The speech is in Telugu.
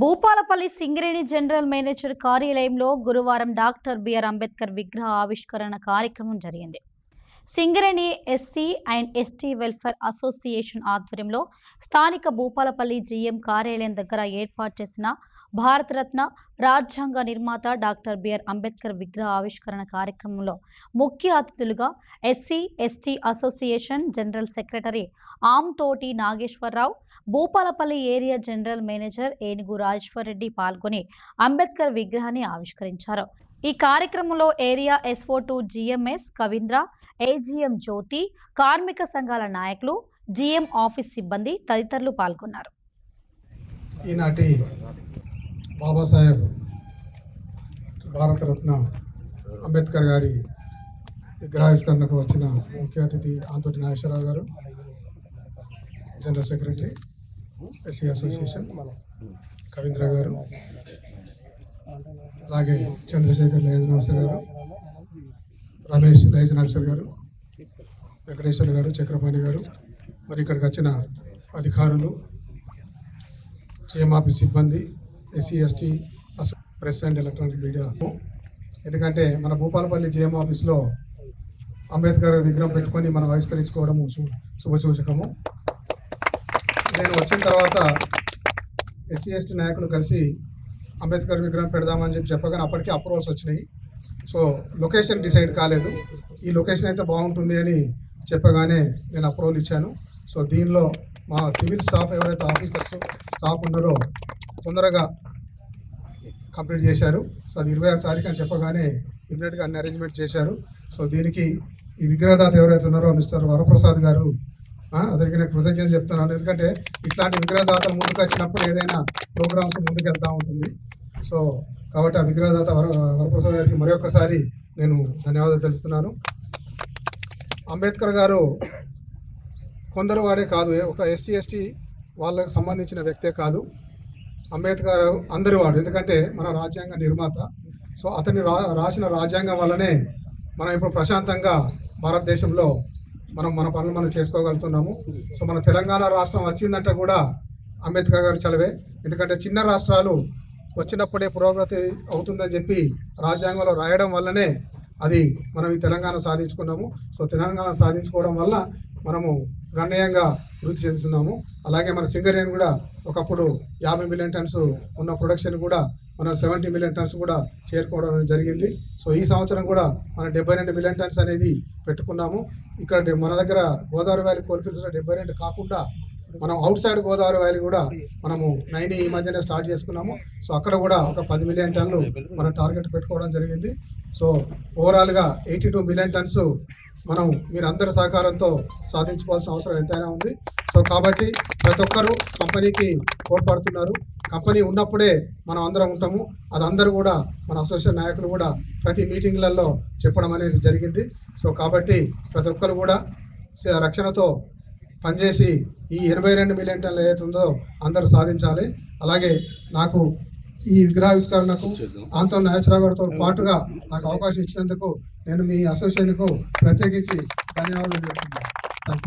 భూపాలపల్లి సింగరేణి జనరల్ మేనేజర్ కార్యాలయంలో గురువారం డాక్టర్ బిఆర్ అంబేద్కర్ విగ్రహ ఆవిష్కరణ కార్యక్రమం జరిగింది. Singareni SC and ST welfare association ఆధ్వర్యంలో స్థానిక భూపాలపల్లి జీఎం కార్యాలయం దగ్గర ఏర్పాటు చేసిన భారతరత్న రాజ్యాంగ నిర్మాత డాక్టర్ బిఆర్ అంబేద్కర్ విగ్రహ ఆవిష్కరణ కార్యక్రమంలో ముఖ్య అతిథులుగా SC ST association general secretary Amtoti Nageswara Rao, Bhupalpally area general manager Enugu Rajeshwar Reddy పాల్గొని అంబేద్కర్ విగ్రహాన్ని ఆవిష్కరించారు. ఈ కార్యక్రమంలో area SO two GMs Kavindra, AGM Jyothi, కార్మిక సంఘాల నాయకులు, జిఎం ఆఫీస్ సిబ్బంది తదితరులు పాల్గొన్నారు. ఈనాటి బాబాసాహెబ్ భారతరత్న అంబేద్కర్ గారి విగ్రహావిష్కరణకు వచ్చిన ముఖ్య అతిథి ఆంతోటి నాగేశ్వరరావు గారు, general secretary SC association Kavindra గారు, అలాగే చంద్రశేఖర్ లైజన్ ఆఫీసర్ గారు, రమేష్ లైజన్ ఆఫీసర్ గారు, వెంకటేశ్వర గారు, చక్రపాణి గారు, మరి ఇక్కడికి వచ్చిన అధికారులు, జిఎం ఆఫీస్ సిబ్బంది, SC ST press and electronic media. ఎందుకంటే మన భూపాలపల్లి జిఎం ఆఫీస్లో అంబేద్కర్ విగ్రహం పెట్టుకొని మనం ఆవిష్కరించుకోవడము శుభసూచకము. నేను వచ్చిన తర్వాత ఎస్సీ ఎస్టీ నాయకులు కలిసి అంబేద్కర్ విగ్రహం పెడదామని చెప్పగానే అప్పటికే అప్రూవల్స్ వచ్చినాయి. సో లొకేషన్ డిసైడ్ కాలేదు. ఈ లొకేషన్ అయితే బాగుంటుంది అని చెప్పగానే నేను అప్రూవల్ ఇచ్చాను. సో దీనిలో మా సివిల్ స్టాఫ్ ఎవరైతే ఆఫీసర్స్ స్టాఫ్ ఉన్నారో తొందరగా కంప్లీట్ చేశారు. సో అది 26వ తారీఖు అని చెప్పగానే ఇమ్మీడియట్గా అన్ని అరేంజ్మెంట్ చేశారు. సో దీనికి ఈ విగ్రహదాత ఎవరైతే ఉన్నారో మిస్టర్ వరప్రసాద్ గారు, అతనికి నేను కృతజ్ఞతలు చెప్తున్నాను. ఎందుకంటే ఇట్లాంటి విగ్రహదాతలు ముందుకు వచ్చినప్పుడు ఏదైనా ప్రోగ్రామ్స్ ముందుకు వెళ్తూ ఉంటుంది. సో కాబట్టి ఆ విగ్రహదాత వరప్రసాద్ గారికి మరొకసారి నేను ధన్యవాదాలు తెలుపుతున్నాను. అంబేద్కర్ గారు కొందరు వాడే కాదు, ఒక ఎస్సీ ఎస్టీ వాళ్ళకు సంబంధించిన వ్యక్తే కాదు. అంబేద్కర్ అందరి వాడు, ఎందుకంటే మన రాజ్యాంగ నిర్మాత. సో అతన్ని రాసిన రాజ్యాంగం వల్లనే మనం ఇప్పుడు ప్రశాంతంగా భారతదేశంలో మన పనులు మనం చేసుకోగలుగుతున్నాము. సో మన తెలంగాణ రాష్ట్రం వచ్చిందంటే కూడా అంబేద్కర్ గారు చలవే. ఎందుకంటే చిన్న రాష్ట్రాలు వచ్చినప్పుడే పురోగతి అవుతుందని చెప్పి రాజ్యాంగంలో రాయడం వల్లనే అది మనం ఈ తెలంగాణ సాధించుకున్నాము. సో తెలంగాణ సాధించుకోవడం వల్ల మనము గణనీయంగా వృద్ధి చెందుతున్నాము. అలాగే మన సింగరేణి కూడా ఒకప్పుడు 50 మిలియన్ టన్స్ ఉన్న ప్రొడక్షన్ కూడా మనం 70 మిలియన్ టన్స్ కూడా చేరుకోవడం జరిగింది. సో ఈ సంవత్సరం కూడా మనం 72 మిలియన్ టన్స్ అనేది పెట్టుకున్నాము. ఇక్కడ మన దగ్గర గోదావరి వ్యాలీ కోల్ఫీల్డ్స్లో 72 కాకుండా మనం అవుట్ సైడ్ గోదావరి వ్యాలీ కూడా మనము 9 ఈ మధ్యనే స్టార్ట్ చేసుకున్నాము. సో అక్కడ కూడా ఒక 10 మిలియన్ టన్నులు మనం టార్గెట్ పెట్టుకోవడం జరిగింది. సో ఓవరాల్గా 82 మిలియన్ టన్స్ మనం మీరందరి సహకారంతో సాధించుకోవాల్సిన అవసరం ఎంతైనా ఉంది. సో కాబట్టి ప్రతి ఒక్కరూ కంపెనీకి తోడ్పడుతున్నారు. కంపెనీ ఉన్నప్పుడే మనం అందరం ఉంటాము. అది అందరూ కూడా మన అసోసియేషన్ నాయకులు కూడా ప్రతి మీటింగ్లలో చెప్పడం అనేది జరిగింది. సో కాబట్టి ప్రతి ఒక్కరు కూడా రక్షణతో పనిచేసి ఈ 82 మిలియన్ టన్నులు ఏదైతుందో అందరూ సాధించాలి. అలాగే నాకు ఈ విగ్రహావిష్కరణకు ఆంతోటి నాగేశ్వరరావు గారితో పాటుగా నాకు అవకాశం ఇచ్చినందుకు నేను మీ అసోసియేషన్కు ప్రత్యేకించి ధన్యవాదాలు చెప్తున్నాను.